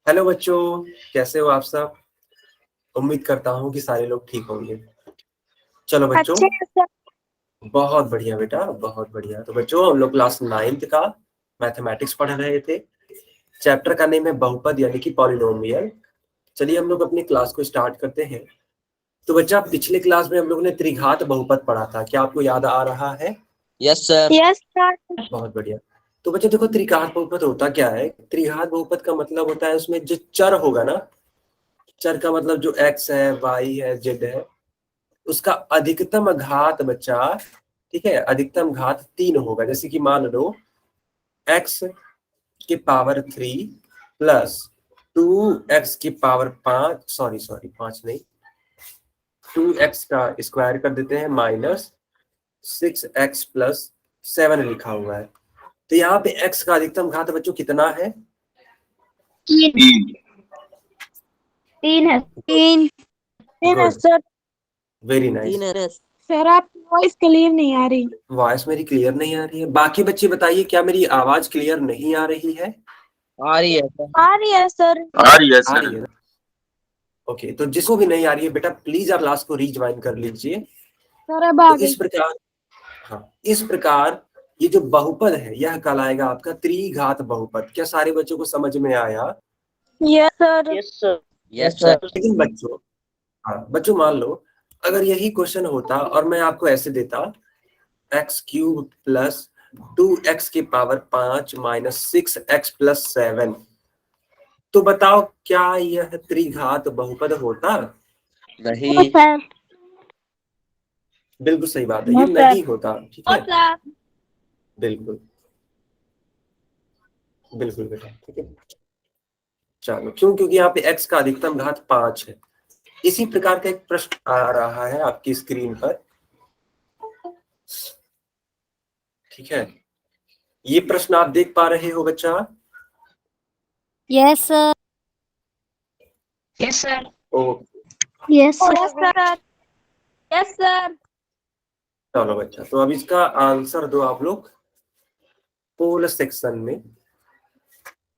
Hello बच्चों, कैसे हो आप सब। उम्मीद करता हूँ कि सारे लोग ठीक होंगे। चलो बच्चों, अच्छे हैं सर। बहुत बढ़िया बेटा, बहुत बढ़िया। तो बच्चों, हम लोग क्लास 9th का मैथमेटिक्स पढ़ रहे थे। चैप्टर का नेम है बहुपद यानी कि पॉलिनोमियल। चलिए हम लोग अपनी क्लास को स्टार्ट करते हैं। तो बच्चा, पिछले क्लास में हम लोग ने त्रिघात बहुपद पढ़ा था, क्या आपको याद आ रहा है? Yes sir. Yes sir. बहुत बढ़िया। तो बच्चों देखो, त्रिघात बहुपद होता क्या है। त्रिघात बहुपद का मतलब होता है उसमें जो चर होगा ना, चर का मतलब जो एक्स है, वाई है, जेड है, उसका अधिकतम घात बच्चा, ठीक है, अधिकतम घात 3 होगा। जैसे कि मान लो x की पावर 3 प्लस 2x की पावर 5, सॉरी 5 नहीं, 2x का स्क्वायर कर देते हैं माइनस 6x प्लस 7 लिखा हुआ है। तो यहाँ पे x का अधिकतम घात बच्चों कितना है? 3 है। तीन है गुड, सर। Very nice. 3 है सर आपकी वॉइस क्लियर नहीं आ रही। वॉइस मेरी क्लियर नहीं आ रही है? बाकी बच्चे बताइए, क्या मेरी आवाज क्लियर नहीं आ रही है? आ रही है सर। आ रही है सर। आ रही है ना? ओके, तो जिसको भी नहीं आ रही है बेटा, प्लीज आप क्लास को रीज्वाइन कर लीजिए। सर अब आ तो गई। इस प्रकार, हाँ, इस प्रकार ये जो बहुपद है यह कहलाएगा आपका त्रिघात बहुपद। क्या सारे बच्चों को समझ में आया? Yes sir. Yes sir. लेकिन बच्चों, हाँ बच्चों, मान लो अगर यही क्वेश्चन होता और मैं आपको ऐसे देता, x³ प्लस 2x की पावर 5 माइनस 6x प्लस 7, तो बताओ क्या यह त्रिघात बहुपद होता? नहीं। सर। बिल्कुल सही बात है, ये नो सर। नहीं होता। ठीक है, सर। बिल्कुल बिल्कुल बेटा, ठीक है। चलो, क्यों? क्योंकि यहाँ पे x का अधिकतम घात 5 है। इसी प्रकार का एक प्रश्न आ रहा है आपकी स्क्रीन पर, ठीक है। ये प्रश्न आप देख पा रहे हो बच्चा? Yes sir. Yes sir. Oh, yes sir. Yes sir. चलो बच्चा, तो अब इसका आंसर दो आप लोग पोल सेक्शन में,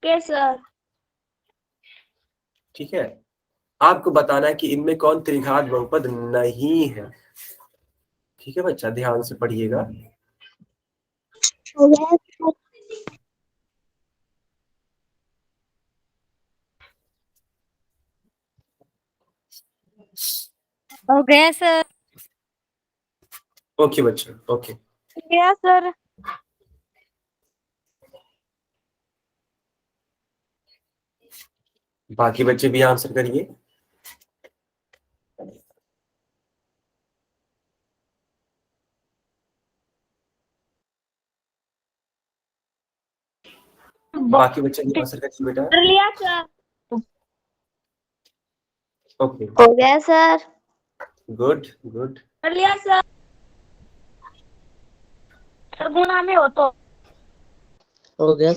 यस सर। ठीक है। आपको बताना है कि इनमें कौन त्रिघात बहुपद नहीं है। ठीक है बच्चा, ध्यान से पढ़िएगा। हो गया सर। ओके बच्चा, ओके। Yes sir. बाकी बच्चे भी आंसर करिए। बाकी बच्चे भी आंसर करिए बेटा। कर लिया सर। ओके, हो गया सर। Good good. कर लिया सर। सर गुना में हो तो हो गया।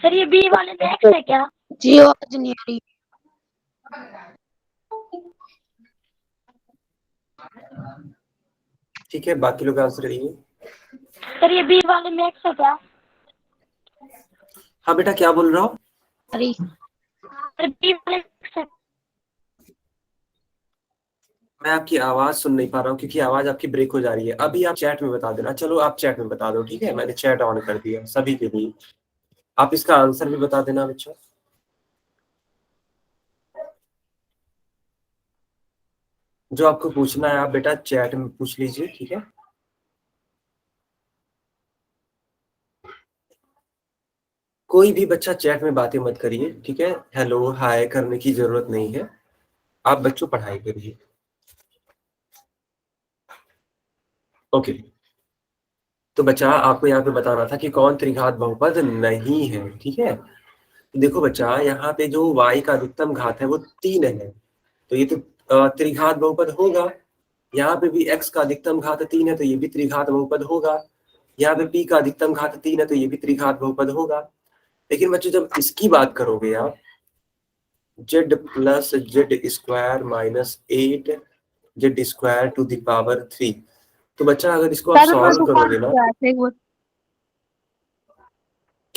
सर ये बी वाले में एक्स है क्या? जी आवाज नहीं आ रही। ठीक है, बाकी लोग आंसर करिए। सर ये बी वाले में एक्स है क्या? हाँ बेटा, क्या बोल रहा हूँ? अरे सर बी वाले में एक्स है। मैं आपकी आवाज सुन नहीं पा रहा हूँ क्योंकि आवाज आपकी ब्रेक हो जा रही है। अभी आप चैट में बता देना। चलो आप चैट में बता दो, ठीक है, मैंने चैट ऑन कर दिया सभी के लिए। आप इसका आंसर भी बता देना बच्चों। जो आपको पूछना है आप बेटा चैट में पूछ लीजिए, ठीक है। कोई भी बच्चा चैट में बातें मत करिए, ठीक है। हेलो हाय करने की जरूरत नहीं है। आप बच्चों पढ़ाई करिए। ओके, तो बच्चा आपको यहाँ पे बताना था कि कौन त्रिघात बहुपद नहीं है, ठीक है। देखो बच्चा, यहाँ पे जो y का अधिकतम घात है वो 3 है, तो ये तो त्रिघात बहुपद होगा। यहाँ पे भी x का अधिकतम घात 3 है, तो ये भी त्रिघात बहुपद होगा। यहाँ पे p का अधिकतम घात 3 है, तो ये भी त्रिघात बहुपद होगा। लेकिन बच्चों, जब इसकी बात करोगे आप, z plus Z square minus 8 Z square to the power 3, तो बच्चा अगर इसको आप सर मैं सॉल्व दुकान करोगे पे ना, गया था एक बार।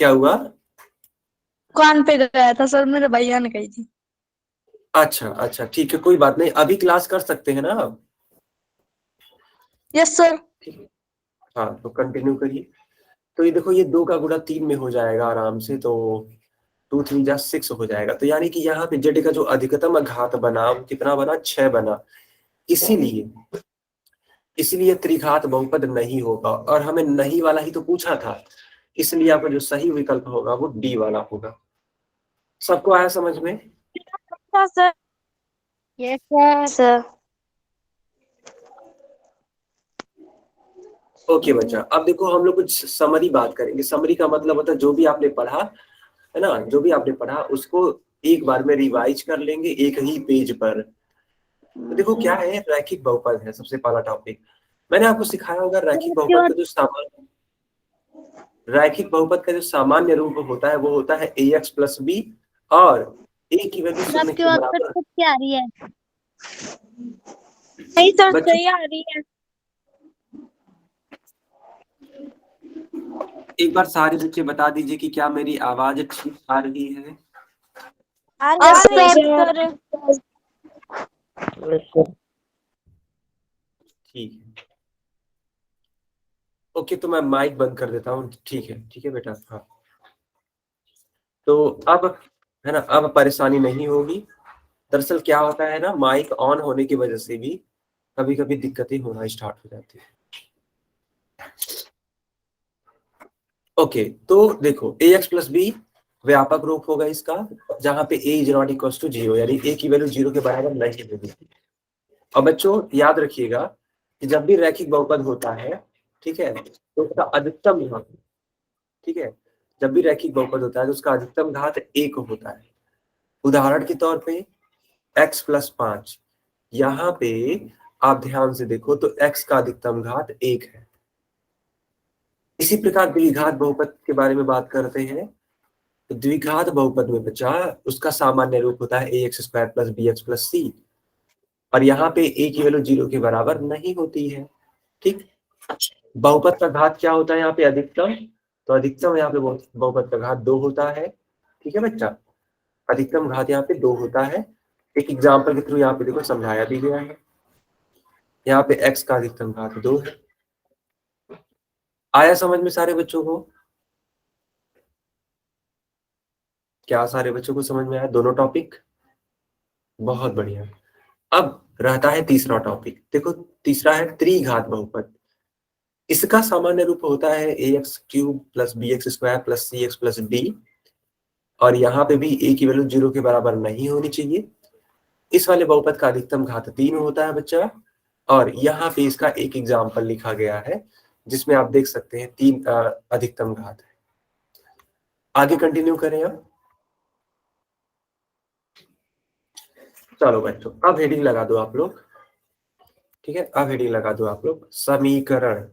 क्या हुआ? दुकान पे गया था सर, मेरे भैया ने कही थी। अच्छा अच्छा, ठीक है, कोई बात नहीं, अभी क्लास कर सकते हैं ना आप? Yes sir. ठीक है, हाँ तो कंटिन्यू करिए। तो ये देखो, ये 2 का गुणा 3 में हो जाएगा आराम से, तो 2 3 जा 6 हो जाएगा। तो यानी कि यहाँ पे जेड का जो अधिकतम घात बना वो कितना बना? 6 बना। इसीलिए इसलिए त्रिघात बहुपद नहीं होगा, और हमें नहीं वाला ही तो पूछा था, इसलिए आपका जो सही विकल्प होगा वो डी वाला होगा। सबको आया समझ में? सर। Yes sir. ओके बच्चा, अब देखो हम लोग कुछ समरी बात करेंगे। समरी का मतलब होता है जो भी आपने पढ़ा है ना, जो भी आपने पढ़ा उसको एक बार में रिवाइज कर लेंगे एक ही पेज पर। तो देखो क्या है, रैखिक बहुपद है सबसे पहला टॉपिक। मैंने आपको सिखाया होगा रैखिक बहुपद का जो सामान्य रूप होता है वो होता है ax प्लस बी, और a की वैल्यू शून्य आपकी के बात बराबर। सर क्या आ रही है? नहीं सर, बच्चों सही आ रही है। एक बार सारे बच्चे बता दीजिए कि क्या मेरी आवाज ठीक आ रही है? Yes sir. ठीक है, ओके, तो मैं माइक बंद कर देता हूँ। ठीक है बेटा, हाँ। तो अब है ना, अब परेशानी नहीं होगी। दरअसल क्या होता है ना, माइक ऑन होने की वजह से भी कभी कभी दिक्कतें होना स्टार्ट हो जाती है। ओके, तो देखो ax प्लस बी व्यापक रूप होगा इसका, जहां पे a is not equal to 0, यानी a की वैल्यू 0 के बराबर नहीं होगी। और बच्चों याद रखिएगा कि जब भी रैखिक बहुपद होता है, ठीक है, तो उसका अधिकतम घात, ठीक है, जब भी रैखिक बहुपद होता है तो उसका अधिकतम घात 1 होता है। उदाहरण के तौर पे x प्लस 5, यहाँ पे आप ध्यान से देखो तो x का अधिकतम घात 1 है। इसी प्रकार द्विघात बहुपद के बारे में बात करते हैं। तो द्विघात बहुपद में बचा उसका सामान्य रूप होता है ax square plus B X plus C, और यहाँ पे a की वैल्यू 0 के बराबर नहीं होती है। ठीक, बहुपद का घात क्या होता है यहाँ पे? अधिकतम। तो अधिकतम यहाँ पे बहुपद का घात 2 होता है। ठीक है बच्चा, अधिकतम घात यहाँ पे 2 होता है। एक एग्जाम्पल के थ्रू यहाँ पे देखो समझाया भी गया है। यहाँ पे x का अधिकतम घात 2 है। आया समझ में सारे बच्चों को? क्या सारे बच्चों को समझ में आया दोनों टॉपिक? बहुत बढ़िया। अब रहता है तीसरा टॉपिक। देखो तीसरा है त्रिघात बहुपद। इसका सामान्य रूप होता है ax cube plus B X square plus C X plus D, और यहाँ पे भी a की वैल्यू 0 के बराबर नहीं होनी चाहिए। इस वाले बहुपद का अधिकतम घात 3 होता है बच्चा, और यहाँ पे इसका एक एग्जाम्पल लिखा गया है जिसमें आप देख सकते हैं 3 अधिकतम घात है। आगे कंटिन्यू करें अब। चलो बच्चों, अब हेडिंग लगा दो आप लोग। ठीक है, अब हेडिंग लगा दो आप लोग, समीकरण।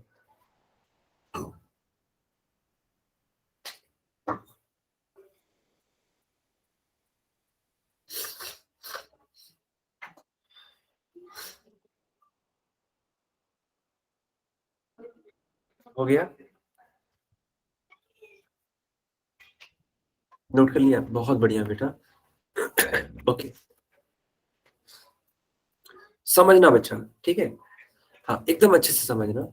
हो गया? नोट कर लिया? बहुत बढ़िया बेटा। ओके, समझना बच्चा, ठीक है, हाँ एकदम अच्छे से समझना।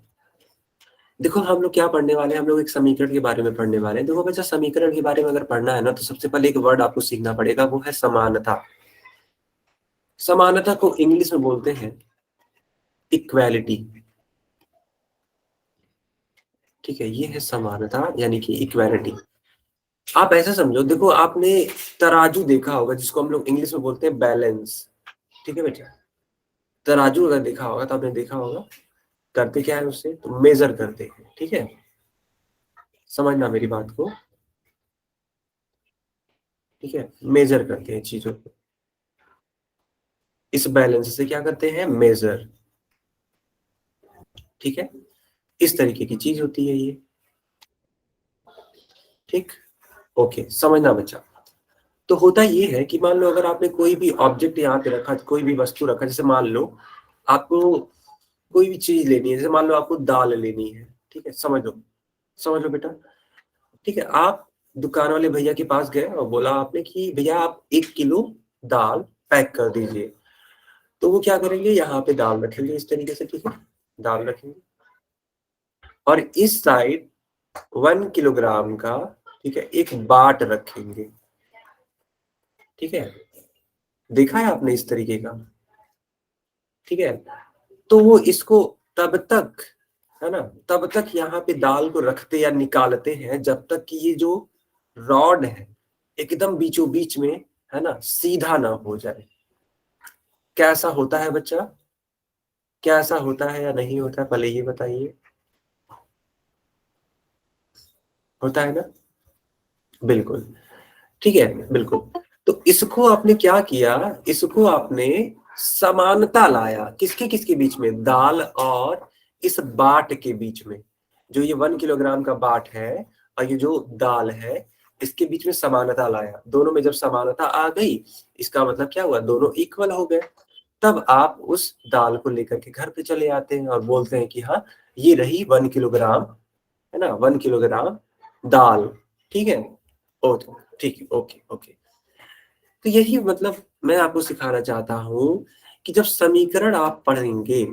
देखो हम लोग क्या पढ़ने वाले हैं, हम लोग एक समीकरण के बारे में पढ़ने वाले हैं। देखो बच्चा, समीकरण के बारे में अगर पढ़ना है ना तो सबसे पहले एक वर्ड आपको सीखना पड़ेगा, वो है समानता। समानता को इंग्लिश में बोलते हैं इक्वालिटी। ठीक है, ये है समानता यानी कि इक्वालिटी। आप ऐसा समझो, देखो आपने तराजू देखा होगा जिसको हम लोग इंग्लिश में बोलते हैं बैलेंस। ठीक है बेटा, तराजू अगर देखा होगा तो आपने देखा होगा करते क्या है उससे, तो मेजर करते हैं। ठीक है, समझना मेरी बात को। ठीक है, मेजर करते हैं चीजों को, इस बैलेंस से क्या करते हैं? मेजर। ठीक है, इस तरीके की चीज होती है ये। ठीक, ओके, समझना बच्चा। तो होता ये है कि मान लो अगर आपने कोई भी ऑब्जेक्ट यहाँ पे रखा, कोई भी वस्तु रखा, जैसे मान लो आपको कोई भी चीज लेनी है, जैसे मान लो आपको दाल लेनी है। ठीक है, समझ लो बेटा। ठीक है, आप दुकान वाले भैया के पास गए और बोला आपने कि भैया आप 1 किलो दाल पैक कर दीजिए। तो वो क्या करेंगे, यहाँ पे दाल रखेंगे इस तरीके से, ठीक है, दाल रखेंगे और इस साइड 1 किलोग्राम का, ठीक है, एक बाट रखेंगे। ठीक है, देखा है आपने इस तरीके का, ठीक है। तो वो इसको तब तक, है ना, तब तक यहाँ पे दाल को रखते या निकालते हैं जब तक कि ये जो रॉड है एकदम बीचों बीच में, है ना, सीधा ना हो जाए। कैसा होता है बच्चा, क्या ऐसा होता है या नहीं होता है, पहले ये बताइए। होता है ना, बिल्कुल, ठीक है, बिल्कुल। तो इसको आपने क्या किया, इसको आपने समानता लाया, किसके किसके बीच में, दाल और इस बाट के बीच में। जो ये 1 किलोग्राम का बाट है और ये जो दाल है, इसके बीच में समानता लाया। दोनों में जब समानता आ गई, इसका मतलब क्या हुआ, दोनों इक्वल हो गए। तब आप उस दाल को लेकर के घर पे चले आते हैं और बोलते हैं कि हाँ, ये रही 1 किलोग्राम, है ना, 1 किलोग्राम दाल। ठीक है, ओके, ठीक है, ओके ओके। तो यही मतलब मैं आपको सिखाना चाहता हूँ कि जब समीकरण आप पढ़ेंगे,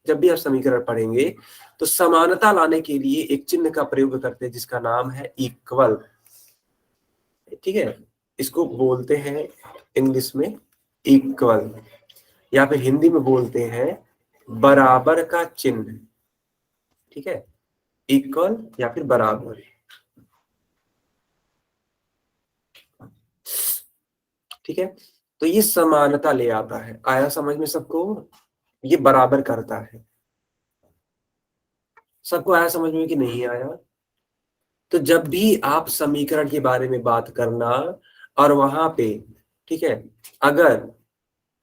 जब भी आप समीकरण पढ़ेंगे, तो समानता लाने के लिए एक चिन्ह का प्रयोग करते हैं जिसका नाम है इक्वल। ठीक है, इसको बोलते हैं इंग्लिश में इक्वल, या फिर हिंदी में बोलते हैं बराबर का चिन्ह। ठीक है, इक्वल या फिर बराबर। ठीक है, तो ये समानता ले आता है। आया समझ में सबको, ये बराबर करता है। सबको आया समझ में कि नहीं आया। तो जब भी आप समीकरण के बारे में बात करना और वहां पे, ठीक है, अगर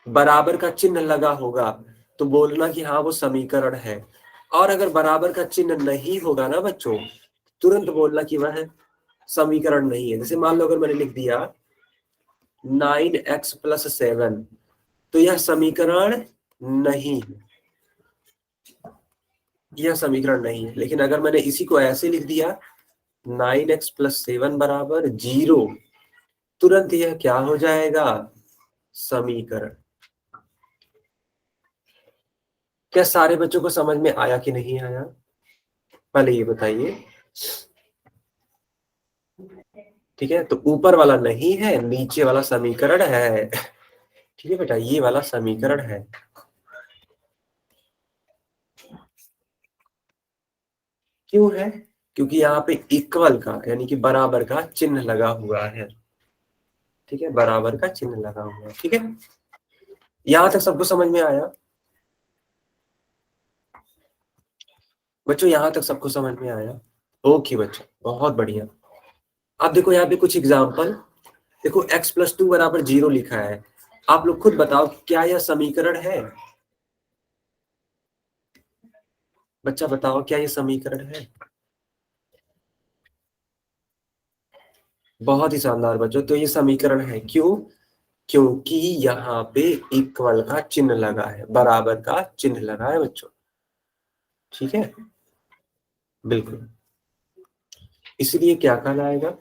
बराबर का चिन्ह लगा होगा तो बोलना कि हाँ वो समीकरण है। और अगर बराबर का चिन्ह नहीं होगा ना बच्चों, तुरंत बोलना कि वह समीकरण नहीं है। जैसे मान लो अगर मैंने लिख दिया 9x+7, तो यह समीकरण नहीं है, यह समीकरण नहीं है। लेकिन अगर मैंने इसी को ऐसे लिख दिया 9x+7 बराबर 0, तुरंत यह क्या हो जाएगा, समीकरण। क्या सारे बच्चों को समझ में आया कि नहीं आया, पहले ये बताइए। ठीक है, तो ऊपर वाला नहीं है, नीचे वाला समीकरण है। ठीक है बेटा, ये वाला समीकरण है। क्यों है, क्योंकि यहाँ पे इक्वल का यानी कि बराबर का चिन्ह लगा हुआ है। ठीक है, बराबर का चिन्ह लगा हुआ है। ठीक है, यहां तक सबको समझ में आया बच्चों, यहां तक सबको समझ में आया। ओके बच्चों, बहुत बढ़िया। अब देखो यहाँ पे कुछ एग्जाम्पल। देखो x+2 बराबर 0 लिखा है। आप लोग खुद बताओ क्या यह समीकरण है, बच्चा बताओ क्या यह समीकरण है। बहुत ही शानदार बच्चों, तो ये समीकरण है। क्यों, क्योंकि यहाँ पे इक्वल का चिन्ह लगा है, बराबर का चिन्ह लगा है बच्चों। ठीक है, बिल्कुल, इसलिए क्या कहलाएगा,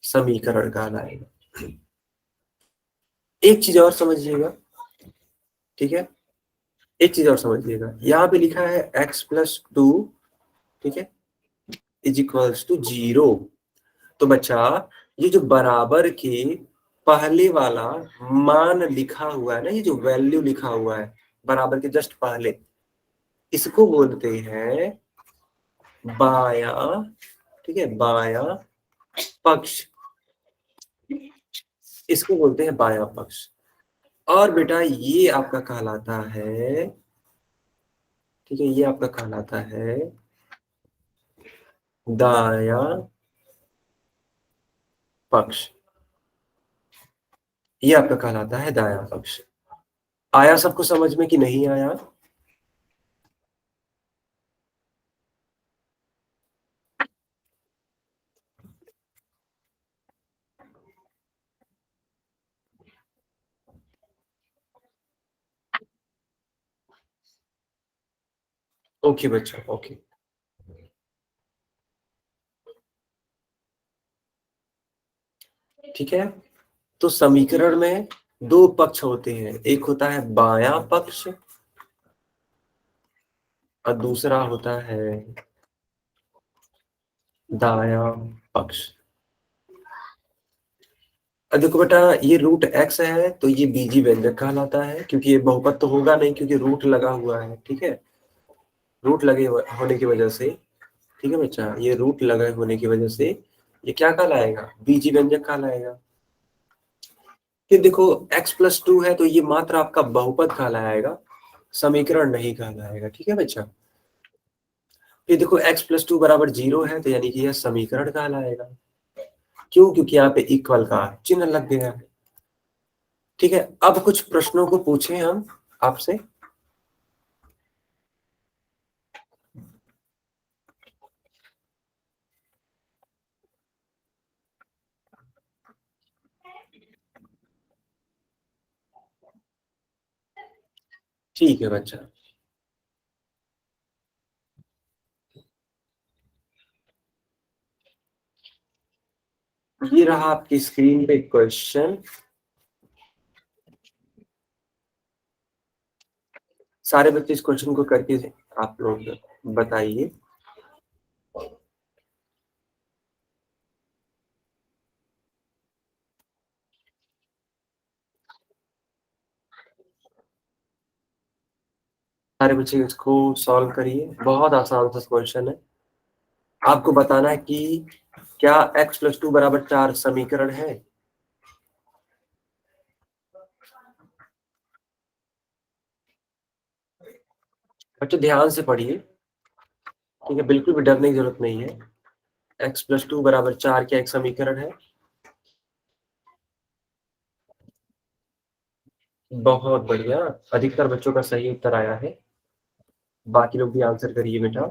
समीकरण कहलाएगा। एक चीज और समझिएगा, ठीक है, एक चीज और समझिएगा। यहाँ पे लिखा है x+2, ठीक है, =0। तो बच्चा ये जो बराबर के पहले वाला मान लिखा हुआ है ना, ये जो वैल्यू लिखा हुआ है बराबर के जस्ट पहले, इसको बोलते हैं बाया, ठीक है, बाया पक्ष, इसको बोलते हैं बाया पक्ष। और बेटा ये आपका कहलाता है, ठीक है, ये आपका कहलाता है दाया पक्ष। ये आपका कहलाता है दाया पक्ष। आया सबको समझ में कि नहीं आया। ओके बच्चा, ओके। ठीक है, तो समीकरण में दो पक्ष होते हैं, एक होता है बायां पक्ष और दूसरा होता है दायां पक्ष। अब देखो बेटा, ये रूट एक्स है तो ये बीजी व्यंजक कहलाता है, क्योंकि ये बहुपद तो होगा नहीं क्योंकि रूट लगा हुआ है। ठीक है, रूट लगे होने की वजह से, ठीक है बच्चा, ये रूट लगे होने की वजह से ये क्या कहलाएगा, बीजी व्यंजक कहलाएगा। फिर देखो x+2 है तो ये मात्र आपका बहुपद कहलाएगा, समीकरण नहीं कहलाएगा। ठीक है बच्चा, फिर देखो x+2 बराबर 0 है तो यानी कि यह समीकरण कहलाएगा। क्यों? क्योंकि यहाँ पे इक्वल का चिन्ह लग गया है। ठीक है, अब कुछ प्रश्नों को पूछे हम आपसे। ठीक है बच्चा, ये रहा आपकी स्क्रीन पे क्वेश्चन। सारे बच्चे इस क्वेश्चन को करके आप लोग बताइए। सारे बच्चे इसको सॉल्व करिए, बहुत आसान सा क्वेश्चन है। आपको बताना है कि क्या x+2 बराबर 4 समीकरण है। बच्चों ध्यान से पढ़िए, ठीक है, बिल्कुल भी डरने की जरूरत नहीं है। x+2 बराबर 4 क्या एक समीकरण है? बहुत बढ़िया, अधिकतर बच्चों का सही उत्तर आया है। बाकी लोग भी आंसर करिए बेटा।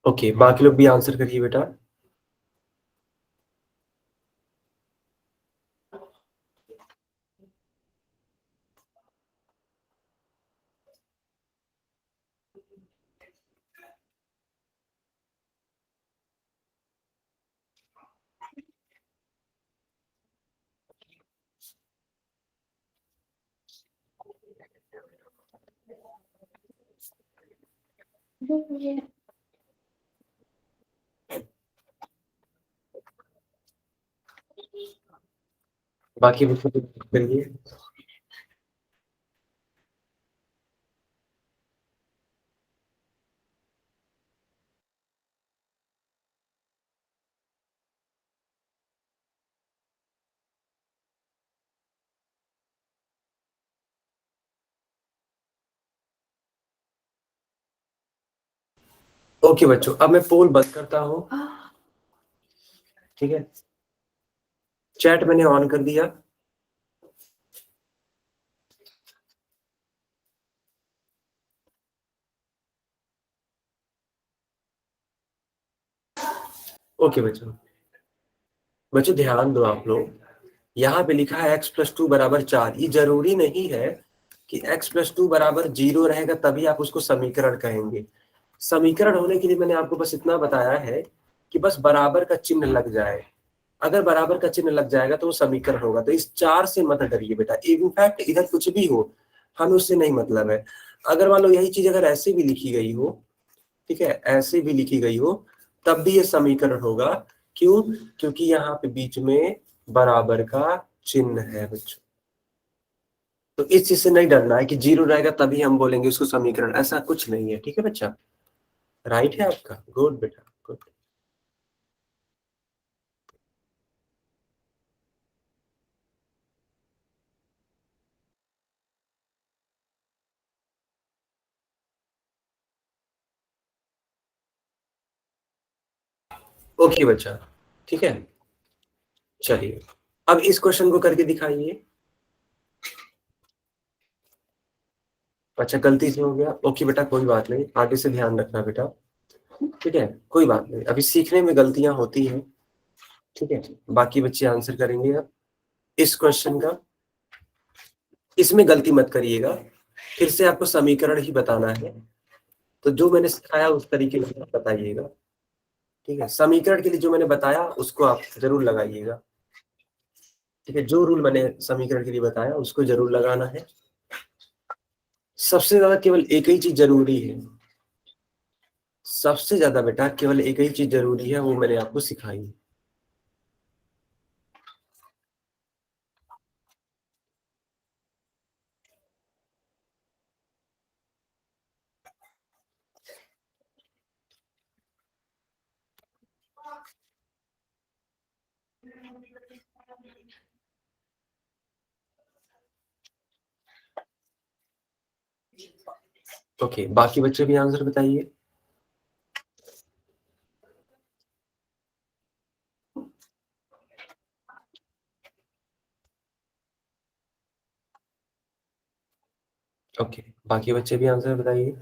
ओके, बाकी लोग भी आंसर करिए बेटा। बाकी बच्चों को करिए। ओके बच्चों, अब मैं पोल बंद करता हूँ। ठीक है, चैट मैंने ऑन कर दिया। ओके बच्चों, बच्चों ध्यान दो आप लोग, यहाँ पे लिखा है x+2 बराबर 4। ये जरूरी नहीं है कि x+2 बराबर 0 रहेगा तभी आप उसको समीकरण कहेंगे। समीकरण होने के लिए मैंने आपको बस इतना बताया है कि बस बराबर का चिन्ह लग जाए। अगर बराबर का चिन्ह लग जाएगा तो वो समीकरण होगा। तो इस 4 से मत डरिए बेटा, इनफैक्ट इधर कुछ भी हो हमें उससे नहीं मतलब है। अगर मान लो यही चीज अगर ऐसे भी लिखी गई हो, ठीक है, ऐसे भी लिखी गई हो, तब भी ये समीकरण होगा। क्यों? क्योंकि यहाँ पे बीच में बराबर का चिन्ह है बच्चों। तो इस चीज से नहीं डरना है कि जीरो रहेगा तभी हम बोलेंगे उसको समीकरण, ऐसा कुछ नहीं है। ठीक है बच्चा, राइट है आपका, गुड बेटा गुड। ओके बच्चा, ठीक है, चलिए अब इस क्वेश्चन को करके दिखाइए। अच्छा गलती से हो गया, ओके बेटा कोई बात नहीं, आगे से ध्यान रखना बेटा। ठीक है कोई बात नहीं, अभी सीखने में गलतियां होती हैं। ठीक है, बाकी बच्चे आंसर करेंगे अब इस क्वेश्चन का। इसमें गलती मत करिएगा, फिर से आपको समीकरण ही बताना है, तो जो मैंने सिखाया उस तरीके से आप बताइएगा। ठीक है, समीकरण के लिए जो मैंने बताया उसको आप जरूर लगाइएगा। ठीक है, जो रूल मैंने समीकरण के लिए बताया उसको जरूर लगाना है। सबसे ज्यादा केवल एक ही चीज जरूरी है, सबसे ज्यादा बेटा केवल एक ही चीज जरूरी है, वो मैंने आपको सिखाई। ओके, बाकी बच्चे भी आंसर बताइए। ओके, बाकी बच्चे भी आंसर बताइए।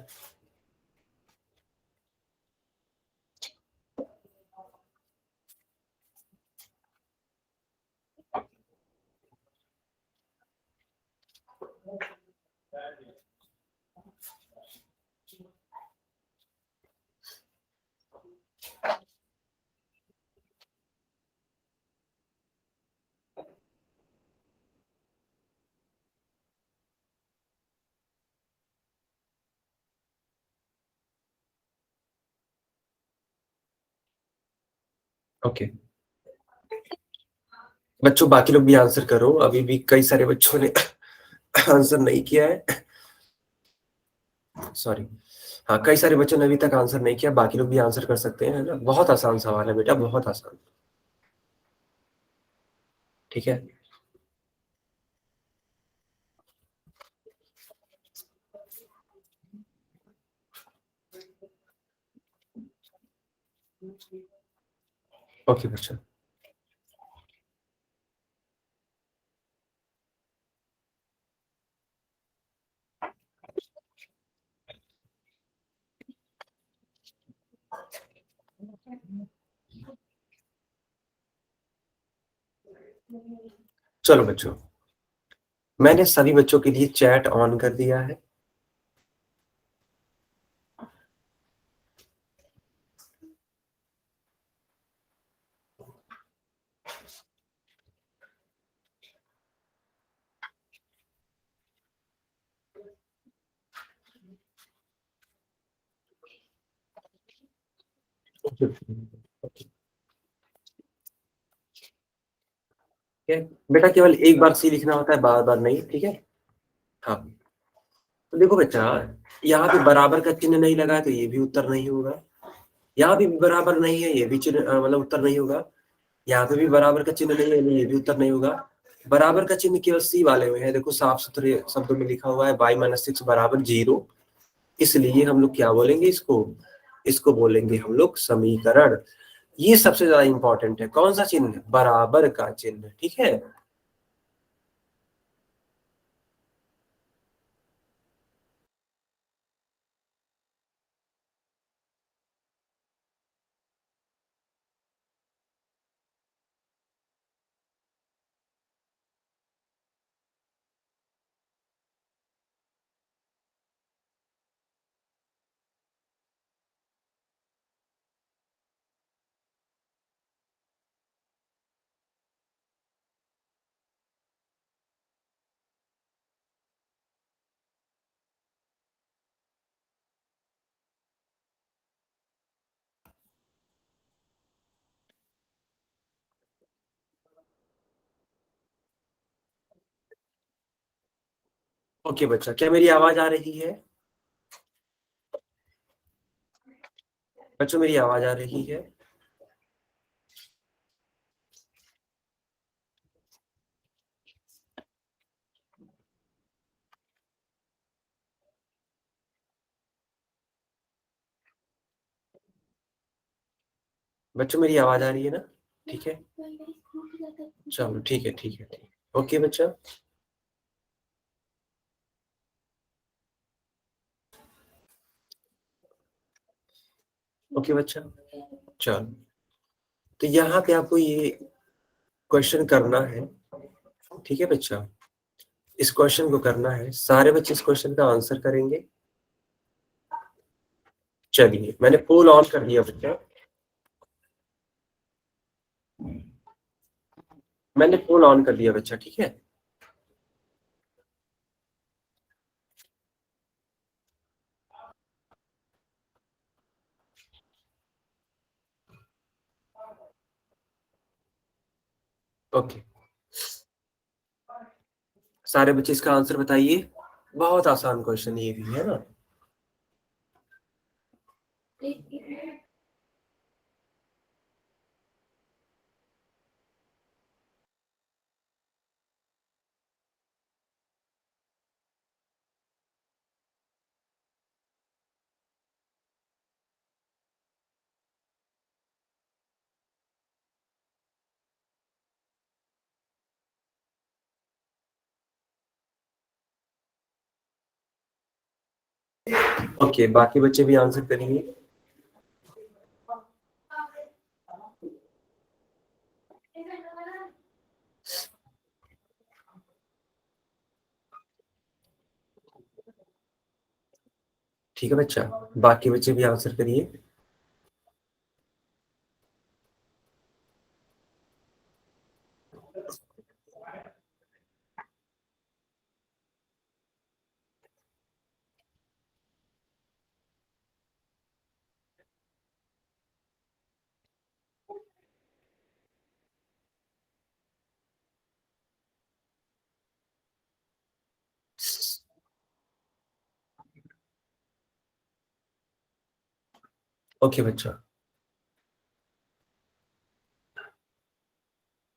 ओके बच्चों, बाकी लोग भी आंसर करो, अभी भी कई सारे बच्चों ने आंसर नहीं किया है, सॉरी। हाँ, कई सारे बच्चों ने अभी तक आंसर नहीं किया, बाकी लोग भी आंसर कर सकते हैं, है ना। बहुत आसान सवाल है बेटा, बहुत आसान। ठीक है, ओके बच्चा। चलो बच्चों, मैंने सभी बच्चों के लिए चैट ऑन कर दिया है। ठीक है बेटा, केवल एक बार सी लिखना होता है, बार बार नहीं। ठीक है, हाँ। तो देखो बच्चा, यहाँ पे बराबर का चिन्ह नहीं लगा है तो ये भी उत्तर नहीं होगा, यहाँ भी बराबर नहीं है, ये भी चिन्ह मतलब उत्तर नहीं होगा, यहाँ पे भी बराबर का चिन्ह नहीं है, ये भी उत्तर नहीं होगा। बराबर का चिन्ह केवल सी वाले में है, देखो साफ सुथरे शब्दों में लिखा हुआ है y-6 बराबर 0, इसलिए हम लोग क्या बोलेंगे इसको, इसको बोलेंगे हम लोग समीकरण। ये सबसे ज्यादा इंपॉर्टेंट है, कौन सा चिन्ह, बराबर का चिन्ह। ठीक है, ओके बच्चा, क्या मेरी आवाज आ रही है? बच्चों मेरी आवाज आ रही है? बच्चों मेरी आवाज आ रही है ना? ठीक है, चलो ठीक है ठीक है ठीक है। ओके बच्चा, ओके बच्चा, चलो तो यहाँ पे आपको ये क्वेश्चन करना है, ठीक है बच्चा। इस क्वेश्चन को करना है, सारे बच्चे इस क्वेश्चन का आंसर करेंगे। चलिए मैंने पोल ऑन कर दिया बच्चा, मैंने पोल ऑन कर दिया बच्चा, ठीक है। ओके, सारे बच्चे इसका आंसर बताइए। बहुत आसान क्वेश्चन ये भी है ना। ओके, बाकी बच्चे भी आंसर करेंगे। ठीक है बच्चा, बाकी बच्चे भी आंसर करिए। ओके बच्चा,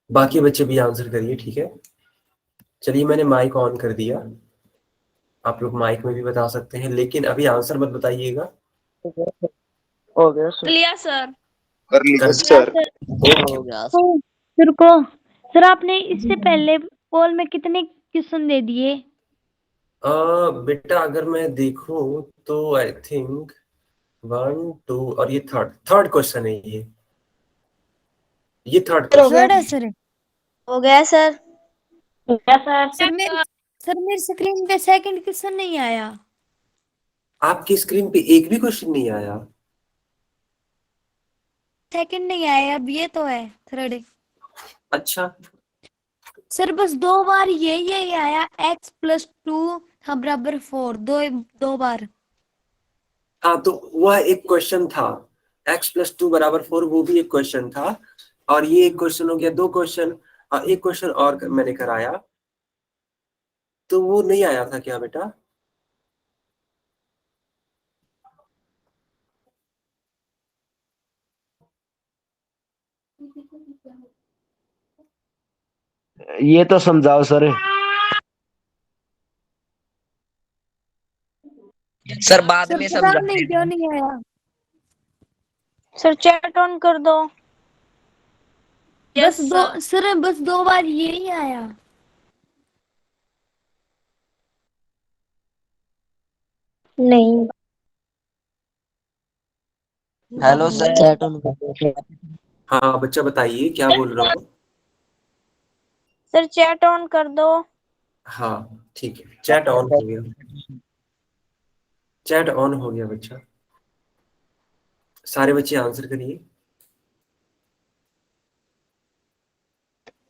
बाकी बच्चे भी आंसर करिए, ठीक है। चलिए मैंने माइक ऑन कर दिया, आप लोग माइक में भी बता सकते हैं, लेकिन अभी आंसर मत बताइएगा। हो गया सर। Clear sir. कर लीजिए कर सर। हो गया सर। सर को सर आपने इससे पहले पोल में कितने क्वेश्चन दे दिए? बेटा अगर मैं देखूं तो आई थिंक 1 2 और ये थर्ड क्वेश्चन है ये थर्ड क्वेश्चन है। सर हो गया सर। सर मेरी स्क्रीन पे सेकंड क्वेश्चन नहीं आया। आपकी स्क्रीन पे एक भी क्वेश्चन नहीं आया? सेकंड नहीं आया, अब ये तो है थर्ड। अच्छा, सर बस 2 बार ये आया, x+2 बराबर 4, दो बार। हाँ तो वह एक क्वेश्चन था, x+2 बराबर 4, वो भी एक क्वेश्चन था। और ये एक क्वेश्चन हो गया, 2 क्वेश्चन। और एक क्वेश्चन और मैंने कराया, तो वो नहीं आया था क्या बेटा? ये तो समझाओ सर। सर बाद सर में पता समझा नहीं क्यों नहीं आया। सर चैट ऑन कर दो। बस 2 बार यही आया। नहीं। Hello sir. चैट ऑन कर। हाँ बच्चा बताइए क्या बोल रहे हो? सर चैट ऑन कर दो। हाँ ठीक है, चैट ऑन हो गया, चैट ऑन हो गया बच्चा। सारे बच्चे आंसर करिए।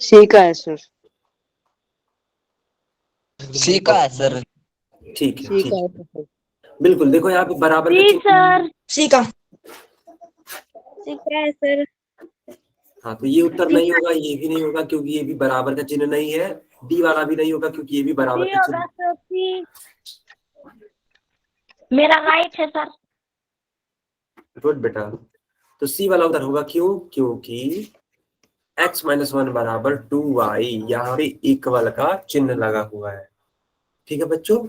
सीखा है सर। सीखा है सर। ठीक है ठीक सीखा है, है सर। बिल्कुल। देखो यहाँ पे बराबर का जी चिन्ह, सर। सीखा। सीखा है सर। हाँ तो ये उत्तर नहीं होगा, ये भी नहीं होगा क्योंकि ये भी बराबर का चिन्ह नहीं है। डी वाला भी नहीं होगा क्योंकि ये भी बराबर जी का होगा चिन्ह। सर, मेरा राइट है सर। गुड बेटा। तो सी वाला उधर होगा, क्यों? क्योंकि x माइनस 1 बराबर 2y, यहाँ पे इक्वल का चिन्ह लगा हुआ है। ठीक है बच्चों,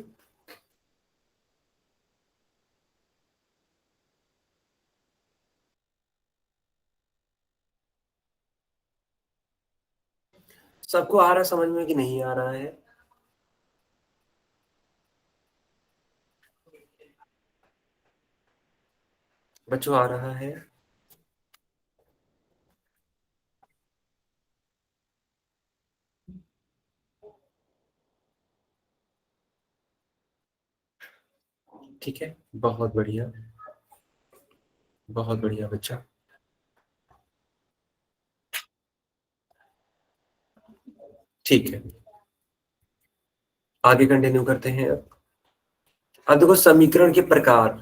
सबको आ रहा समझ में कि नहीं आ रहा है? बच्चों आ रहा है? ठीक है, बहुत बढ़िया, बहुत बढ़िया बच्चा। ठीक है, आगे कंटिन्यू करते हैं। अब देखो समीकरण के प्रकार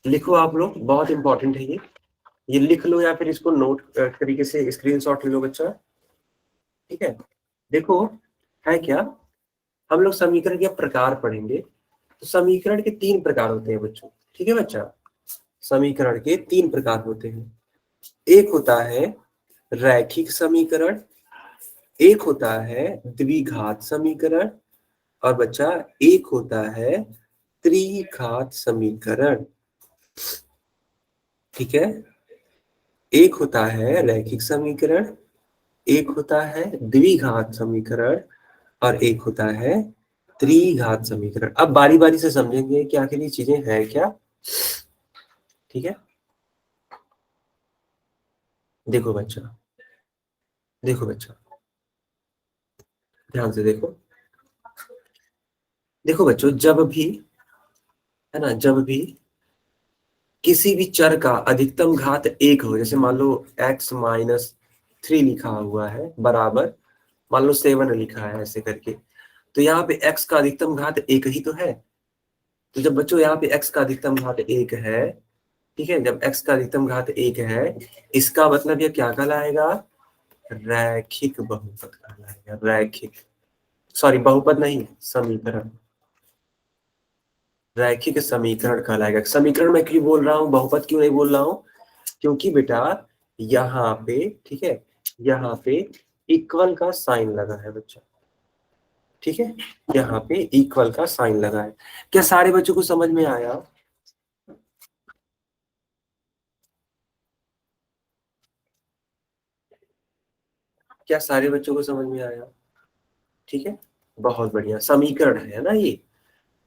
लिखो आप लोग, बहुत इंपॉर्टेंट है ये लिख लो या फिर इसको नोट तरीके से स्क्रीनशॉट ले लो बच्चा। ठीक है, देखो है क्या, हम लोग समीकरण के प्रकार पढ़ेंगे। तो समीकरण के 3 प्रकार होते हैं बच्चों। ठीक है बच्चा, समीकरण के 3 प्रकार होते हैं। एक होता है रैखिक समीकरण, एक होता है द्विघात समीकरण, और बच्चा एक होता है त्रिघात समीकरण। ठीक है, एक होता है रैखिक समीकरण, एक होता है द्विघात समीकरण, और एक होता है त्रिघात समीकरण। अब बारी बारी से समझेंगे कि आखिर ये चीजें हैं क्या। ठीक है, देखो बच्चा, देखो बच्चा, ध्यान से देखो। देखो बच्चों, जब भी है ना, जब भी किसी भी चर का अधिकतम घात 1 हो, जैसे मान लो x माइनस 3 लिखा हुआ है बराबर मान लो 7 लिखा है ऐसे करके, तो यहाँ पे x का अधिकतम घात 1 ही तो है। तो जब बच्चों यहाँ पे x का अधिकतम घात 1 है, ठीक है, जब x का अधिकतम घात 1 है, इसका मतलब ये क्या कहलाएगा? रैखिक बहुपद कहलाएगा। रैखिक, सॉरी बहुपद नहीं, समीकरण, रैखिक समीकरण कहलाएगा। समीकरण में क्यों बोल रहा हूँ, बहुपद क्यों नहीं बोल रहा हूँ? क्योंकि बेटा यहाँ पे, ठीक है, यहाँ पे इक्वल का साइन लगा है बच्चा। ठीक है, यहाँ पे इक्वल का साइन लगा है। क्या सारे बच्चों को समझ में आया? क्या सारे बच्चों को समझ में आया? ठीक है, बहुत बढ़िया, समीकरण है ना ये।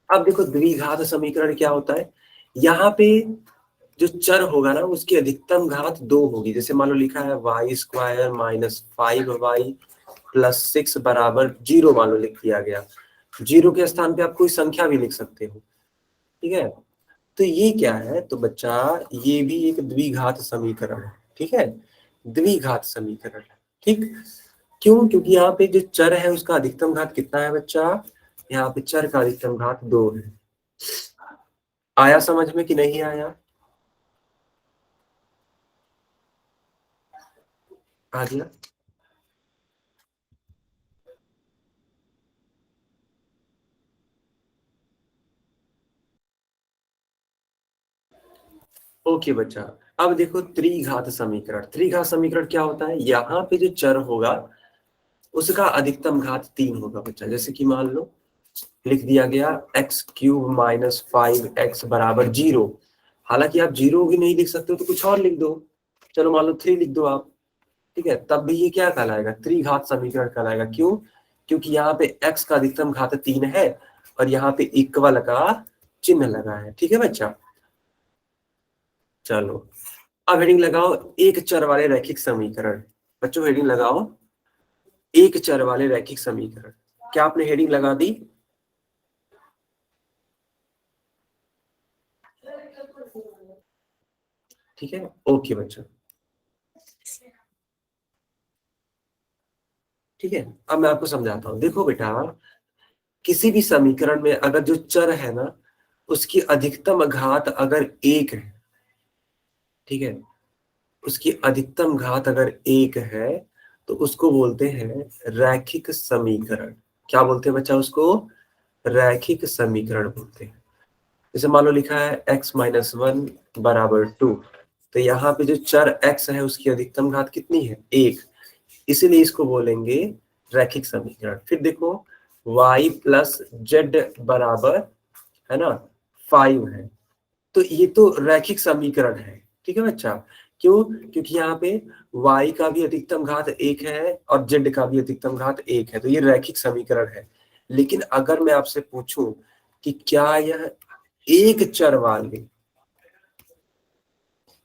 अब देखो द्विघात समीकरण क्या होता है, यहाँ पे जो चर होगा ना उसकी अधिकतम घात 2 होगी। जैसे मान लो लिखा है Y square minus 5y plus 6 बराबर 0, मान लो लिख दिया गया। 0 के स्थान पे आप कोई संख्या भी लिख सकते हो। ठीक है, तो ये क्या है, तो बच्चा ये भी एक द्विघात समीकरण है। ठीक है, द्विघात समीकरण है। ठीक, क्यों? क्योंकि यहाँ पे जो चर है उसका अधिकतम घात कितना है बच्चा? यहाँ पे चर का अधिकतम घात 2 है। आया समझ में कि नहीं आया? आ गया? ओके बच्चा, अब देखो त्रिघात समीकरण। त्रिघात समीकरण क्या होता है, यहाँ पे जो चर होगा उसका अधिकतम घात 3 होगा बच्चा। जैसे कि मान लो लिख दिया गया एक्स क्यूब माइनस 5x बराबर 0। हालांकि आप 0 भी नहीं लिख सकते हो तो कुछ और लिख दो, चलो मान लो 3 लिख दो आप। ठीक है, तब भी ये क्या कहलाएगा? त्रिघात समीकरण कहलाएगा। क्यों? क्योंकि यहाँ पे x का अधिकतम घात 3 है और यहाँ पे इक्वल का चिन्ह लगा है। ठीक है बच्चा, चलो अब हेडिंग लगाओ एक चर वाले रैखिक समीकरण। बच्चों हेडिंग लगाओ एक चर वाले रैखिक समीकरण। क्या आपने हेडिंग लगा दी? ठीक है, ओके बच्चों, ठीक है। अब मैं आपको समझाता हूं। देखो बेटा, किसी भी समीकरण में अगर जो चर है ना उसकी अधिकतम घात अगर 1 है, ठीक है, उसकी अधिकतम घात अगर 1 है तो उसको बोलते हैं रैखिक समीकरण। क्या बोलते हैं बच्चा उसको? रैखिक समीकरण बोलते हैं। जैसे मान लो लिखा है x-1 बराबर 2, तो यहाँ पे जो चर x है उसकी अधिकतम घात कितनी है? 1, इसीलिए इसको बोलेंगे रैखिक समीकरण। फिर देखो y प्लस जेड बराबर है ना 5 है, तो ये तो रैखिक समीकरण है। ठीक है बच्चा, क्यों? क्योंकि यहाँ पे y का भी अधिकतम घात 1 है और z का भी अधिकतम घात 1 है, तो ये रैखिक समीकरण है। लेकिन अगर मैं आपसे पूछूं कि क्या यह एक चर वाले,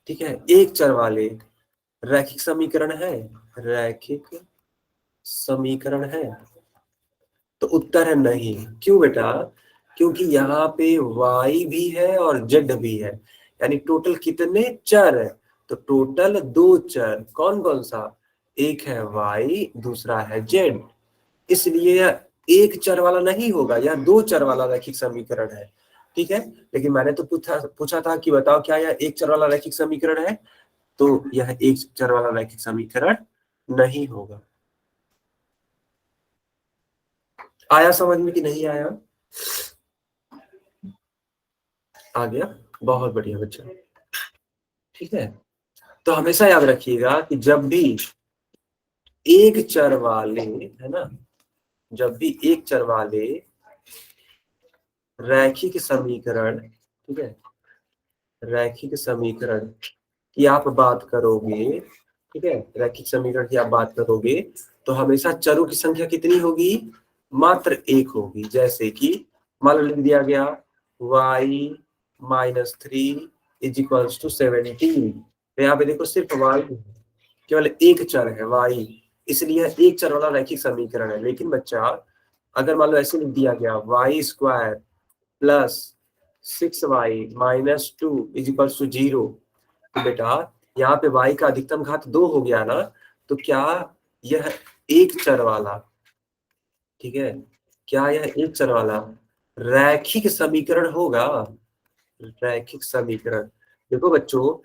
ठीक है, एक चर वाले रैखिक समीकरण है? रैखिक समीकरण है? तो उत्तर है नहीं। क्यों बेटा? क्योंकि यहाँ पे y भी है और z भी है, यानी टोटल कितने चर है? तो टोटल 2 चर। कौन कौन सा? एक है y, दूसरा है z, इसलिए यह एक चर वाला नहीं होगा, यह 2 चर वाला रैखिक समीकरण है। ठीक है, लेकिन मैंने तो पूछा था कि बताओ क्या यह एक चर वाला रैखिक समीकरण है? तो यह एक चर वाला रैखिक समीकरण नहीं होगा। आया समझ में कि नहीं आया? आ गया, बहुत बढ़िया बच्चा। ठीक है, तो हमेशा याद रखिएगा कि जब भी एक चर वाले, है ना, जब भी एक चर वाले रैखिक समीकरण, ठीक है, रैखिक समीकरण की आप बात करोगे, ठीक है, रैखिक समीकरण की आप बात करोगे, तो हमेशा चरों की संख्या कितनी होगी? मात्र 1 होगी। जैसे कि मान लो लिख दिया गया y-3 इज इक्वल्स टू 17, तो यहाँ पे देखो सिर्फ y केवल एक चर है y, इसलिए एक चर वाला रैखिक समीकरण है। लेकिन बच्चा अगर मान लो ऐसे लिख दिया गया y² plus 6y minus 2 is equals to 0, तो बेटा यहाँ पे y का अधिकतम घात 2 हो गया ना, तो क्या यह एक चर वाला, ठीक है, क्या यह एक चर वाला रैखिक समीकरण होगा? रैखिक समीकरण। देखो बच्चों,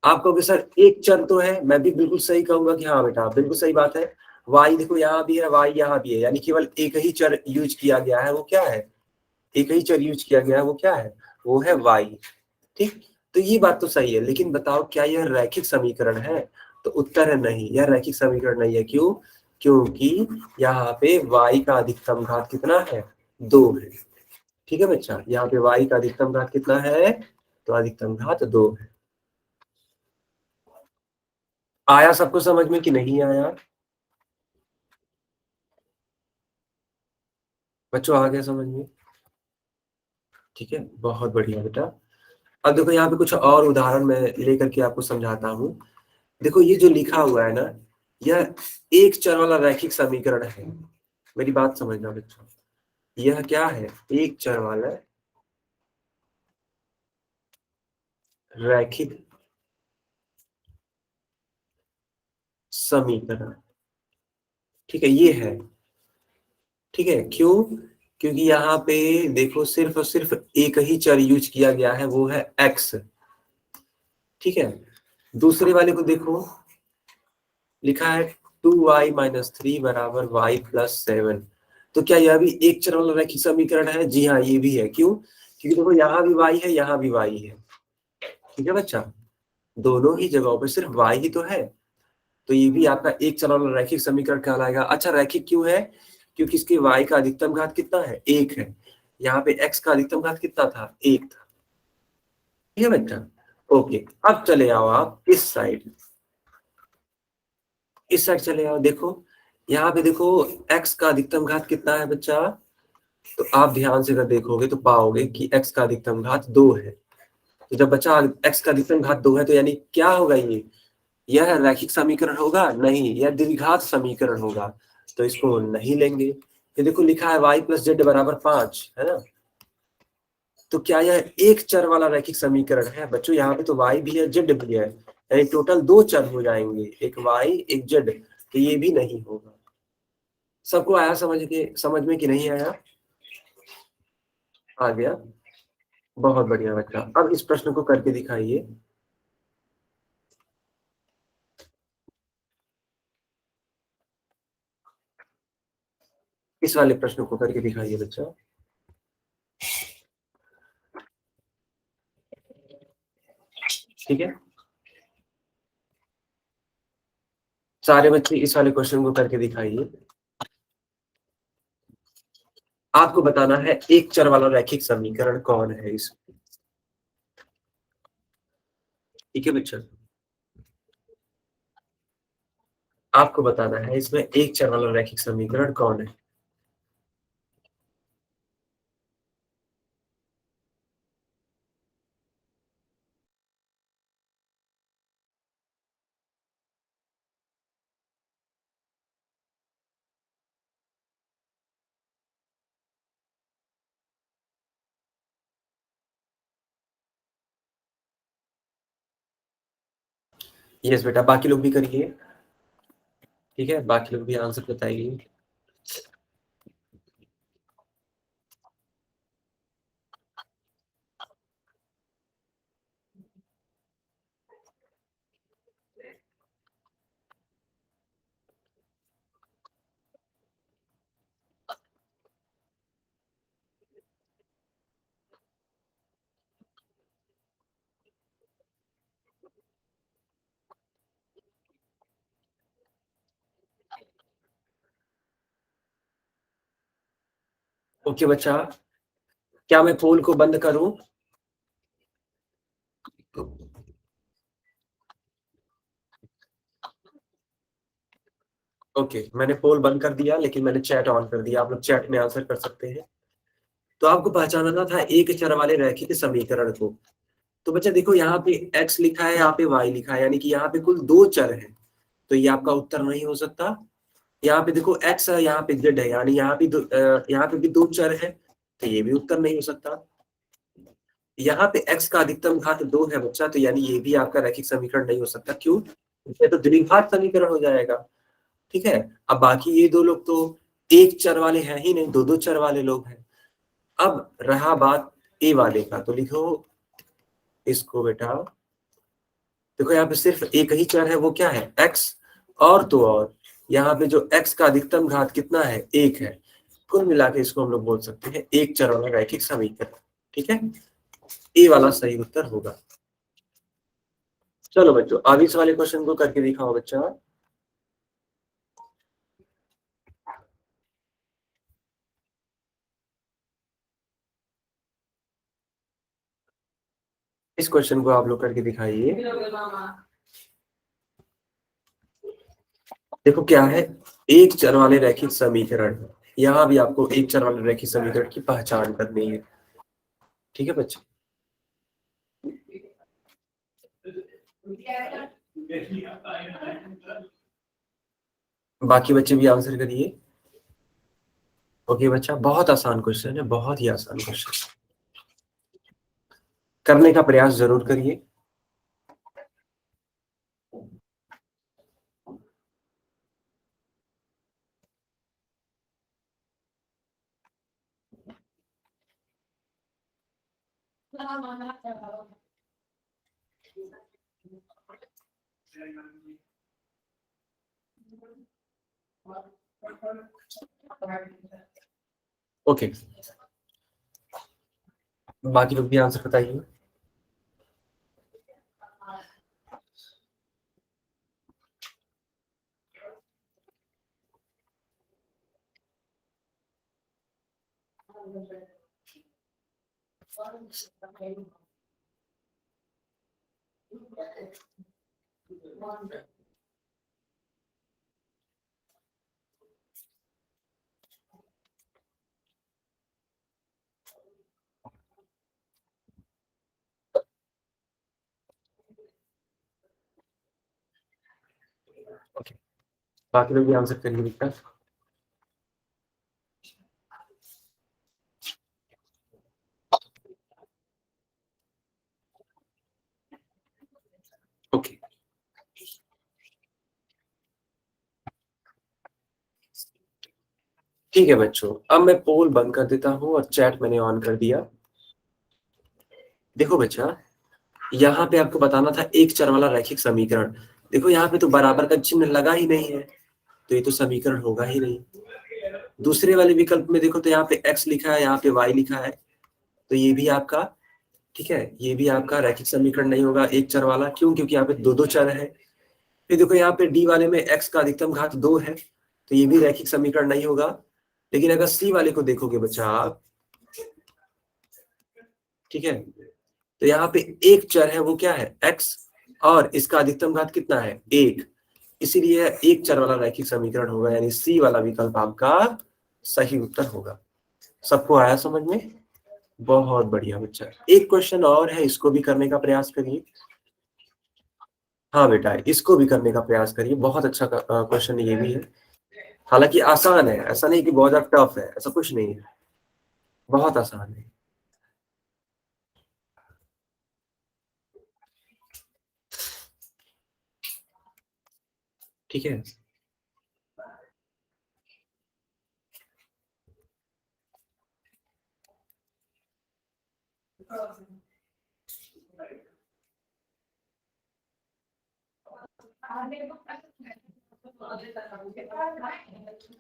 आप कहोगे सर एक चर तो है, मैं भी बिल्कुल सही कहूंगा कि हाँ बेटा बिल्कुल सही बात है। y देखो यहाँ भी है, y यहाँ भी है, यानी केवल एक ही चर यूज किया गया है, वो क्या है? एक ही चर यूज किया गया है, वो क्या है? वो है y। ठीक, तो ये बात तो सही है, लेकिन बताओ क्या यह रैखिक समीकरण है? तो उत्तर है नहीं, यह रैखिक समीकरण नहीं है। क्यों? क्योंकि यहाँ पे y का अधिकतम घात कितना है? 2 है। ठीक है बच्चा, यहाँ पे y का अधिकतम घात कितना है? तो अधिकतम घात 2 है। आया सबको समझ में कि नहीं आया? बच्चों आ गया समझ में? ठीक है, बहुत बढ़िया बेटा। अब देखो यहाँ पे कुछ और उदाहरण मैं लेकर के आपको समझाता हूँ। देखो ये जो लिखा हुआ है ना, यह एक चर वाला रैखिक समीकरण है। मेरी बात समझना बच्चों, यह क्या है? एक चर वाला रैखिक समीकरण। ठीक है, ये है। ठीक है, क्यों? क्योंकि यहाँ पे देखो सिर्फ और सिर्फ एक ही चर यूज किया गया है, वो है x। ठीक है, दूसरे वाले को देखो, लिखा है 2y माइनस 3 बराबर y प्लस 7, तो क्या यह भी एक चर वाला रैखिक समीकरण है? जी हाँ, ये भी है। क्यों? क्योंकि देखो यहाँ भी y है, यहाँ भी y है। ठीक है बच्चा, दोनों ही जगहों पे सिर्फ y ही तो है, तो ये भी आपका एक चर वाला रैखिक समीकरण कहलाएगा। अच्छा, रैखिक क्यों है? क्योंकि इसके y का अधिकतम घात कितना है? 1 है। यहाँ पे x का अधिकतम घात कितना था? 1 था। ठीक है बच्चा, ओके। अब चले आओ आप इस साइड, इस साइड चले आओ। देखो यहाँ पे देखो x का अधिकतम घात कितना है बच्चा? तो आप ध्यान से अगर देखोगे तो पाओगे कि x का अधिकतम घात 2 है। तो जब बच्चा x का अधिकतम घात 2 है, तो यानी क्या होगा ये? यह रैखिक समीकरण होगा? नहीं, यह द्विघात समीकरण होगा, तो इसको नहीं लेंगे। ये देखो लिखा है y प्लस जेड बराबर 5, है ना, तो क्या यह एक चर वाला रैखिक समीकरण है? बच्चों यहाँ पे तो y भी है, z भी है, यानी टोटल 2 चर हो जाएंगे, एक y एक z, तो ये भी नहीं होगा। सबको आया समझ में कि नहीं आया? आ गया, बहुत बढ़िया बच्चा। अब इस प्रश्न को करके दिखाइए। इस वाले प्रश्न को करके दिखाइए बच्चा। ठीक है, सारे बच्चे इस वाले क्वेश्चन को करके दिखाइए। आपको बताना है एक चर वाला रैखिक समीकरण कौन है इसमें। ठीक है बच्चों, आपको बताना है इसमें एक चर वाला रैखिक समीकरण कौन है। यस बेटा, बाकी लोग भी करिए। ठीक है, बाकी लोग भी आंसर बताइए। ओके बच्चा, क्या मैं पोल को बंद करूं? ओके, मैंने पोल बंद कर दिया, लेकिन मैंने चैट ऑन कर दिया। आप लोग चैट में आंसर कर सकते हैं। तो आपको पहचानना था एक चर वाले रैखिक समीकरण को। तो बच्चा देखो, यहाँ पे x लिखा है, यहाँ पे y लिखा है, यानी कि यहाँ पे कुल दो चर है, तो ये आपका उत्तर नहीं हो सकता। यहाँ पे देखो x है, यहाँ पे z है, यानी यहाँ पे भी दो चर है, तो ये भी उत्तर नहीं हो सकता। यहाँ पे x का अधिकतम घात 2 है बच्चा, तो यानी ये भी आपका रैखिक समीकरण नहीं हो सकता। क्यों? ये तो द्विघात समीकरण हो जाएगा। ठीक है, अब बाकी ये दो लोग तो एक चर वाले हैं ही नहीं, दो दो चर वाले लोग हैं। अब रहा बात ए वाले का, तो लिखो इसको बेटा। देखो यहाँ पे सिर्फ एक ही चर है, वो क्या है? x। और तो और यहाँ पे जो x का अधिकतम घात कितना है? 1 है। कुल मिला के इसको हम लोग बोल सकते हैं एक चर वाला रैखिक समीकरण। ठीक है, ए वाला सही उत्तर होगा। चलो बच्चों, अब इस वाले क्वेश्चन को करके दिखाओ बच्चा। इस क्वेश्चन को आप लोग करके दिखाइए। देखो क्या है, एक चर वाले रैखिक समीकरण। यहाँ भी आपको एक चर वाले रैखिक समीकरण की पहचान करनी है। ठीक है बच्चे, बाकी बच्चे भी आंसर करिए। ओके बच्चा, बहुत आसान क्वेश्चन है, बहुत ही आसान क्वेश्चन, करने का प्रयास जरूर करिए। ओके, बाकी लोग भी आंसर बताइए। ओके, बाकी लोग भी आंसर करिए बेटा। ओके, ठीक है बच्चों, अब मैं पोल बंद कर देता हूं और चैट मैंने ऑन कर दिया। देखो बच्चा, यहाँ पे आपको बताना था एक चर वाला रैखिक समीकरण। देखो यहाँ पे तो बराबर का चिन्ह लगा ही नहीं है, तो ये तो समीकरण होगा ही नहीं। दूसरे वाले विकल्प में देखो तो यहाँ पे x लिखा है, यहाँ पे y लिखा है, तो ये भी आपका ठीक है, ये भी आपका रैखिक समीकरण नहीं होगा एक चर वाला। क्यों? क्योंकि यहाँ पे दो दो चर है। फिर देखो यहाँ पे डी वाले में x का अधिकतम घात 2 है, तो ये भी रैखिक समीकरण नहीं होगा। लेकिन अगर सी वाले को देखोगे बच्चा आप, ठीक है, तो यहाँ पे एक चर है, वो क्या है? x, और इसका अधिकतम घात कितना है? 1। इसीलिए एक चर वाला रैखिक समीकरण होगा, यानी सी वाला विकल्प आपका सही उत्तर होगा। सबको आया समझ में? बहुत बढ़िया बच्चा। एक क्वेश्चन और है, इसको भी करने का प्रयास करिए। हाँ बेटा, इसको भी करने का प्रयास करिए, बहुत अच्छा क्वेश्चन ये भी है। हालांकि आसान है, ऐसा नहीं कि बहुत ज्यादा टफ है, ऐसा कुछ नहीं है, बहुत आसान है। ठीक है,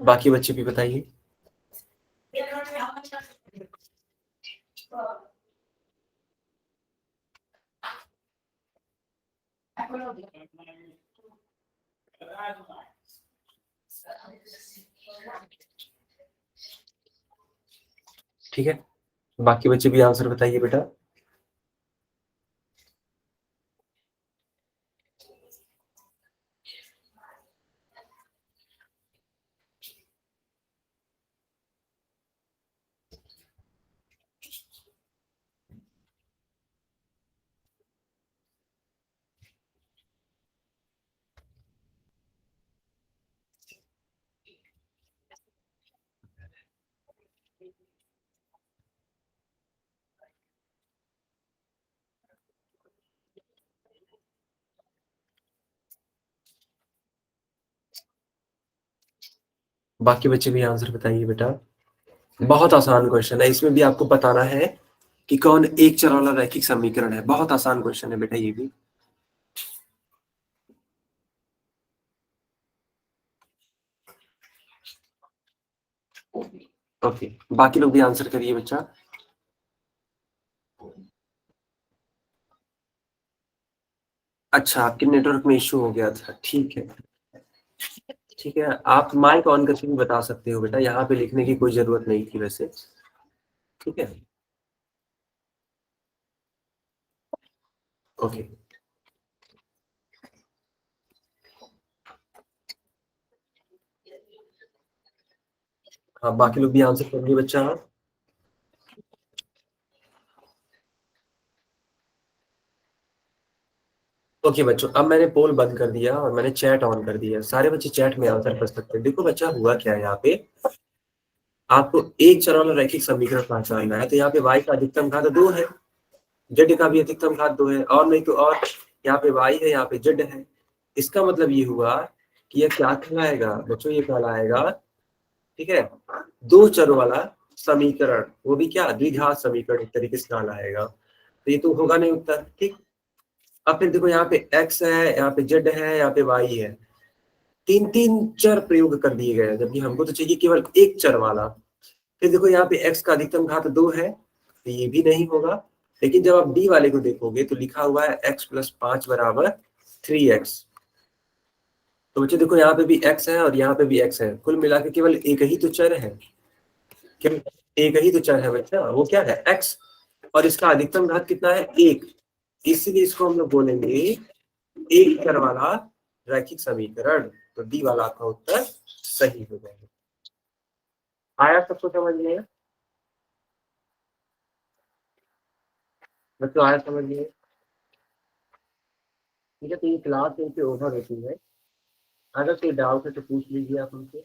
बाकी बच्चे भी बताइए। ठीक है, बाकी बच्चे भी आंसर बताइए बेटा। बाकी बच्चे भी आंसर बताइए बेटा। बहुत आसान क्वेश्चन है, इसमें भी आपको बताना है कि कौन एक चर वाला रैखिक समीकरण है। बहुत आसान क्वेश्चन है बेटा ये भी। ओके, बाकी लोग भी आंसर करिए बच्चा। अच्छा, आपके नेटवर्क में इश्यू हो गया था, ठीक है। ठीक है, आप माइक ऑन करके भी बता सकते हो बेटा, यहाँ पे लिखने की कोई जरूरत नहीं थी वैसे। ठीक है, ओके। हाँ, बाकी लोग भी आंसर करिए बच्चा। ओके बच्चों, अब मैंने पोल बंद कर दिया और मैंने चैट ऑन कर दिया। सारे बच्चे चैट में आंसर कर सकते हैं। देखो बच्चा, हुआ क्या है यहाँ पे, आपको एक चर वाला रैखिक समीकरण पहचानना है। तो यहाँ पे y का अधिकतम घात 2 है, z का भी अधिकतम घात 2 है, और नहीं तो और यहाँ पे y है, यहाँ पे z है। इसका मतलब ये हुआ कि यह क्या कहलाएगा बच्चों? ये कहलाएगा, ठीक है, दो चरों वाला समीकरण, वो भी क्या? द्विघात समीकरण एक तरीके से कहलाएगा। तो ये तो होगा नहीं उत्तर। ठीक, अब फिर देखो, यहाँ पे x है, यहाँ पे z है, यहाँ पे y है, तीन तीन चर प्रयोग कर दिए गए, जबकि हमको तो चाहिए केवल एक चर वाला। फिर देखो यहाँ पे x का अधिकतम घात 2 है, तो ये भी नहीं होगा। लेकिन जब आप d वाले को देखोगे तो लिखा हुआ है x + 5 = 3x। तो बच्चे देखो, यहाँ पे भी x है और यहाँ पे भी x है, कुल मिला के केवल एक ही तो चर है। केवल एक ही तो चर है बच्चा, वो क्या है? x, और इसका अधिकतम घात कितना है? 1। इसीलिए इसको हम लोग बोलेंगे एक चर वाला रैखिक समीकरण। तो डी वाला आपका उत्तर सही हो जाएगा। आया सबको समझ में? बच्चों आया समझ में? ठीक है, तो ये क्लास यहीं पे ओवर होती है। अगर कोई डाउट है तो पूछ लीजिए आप हमसे।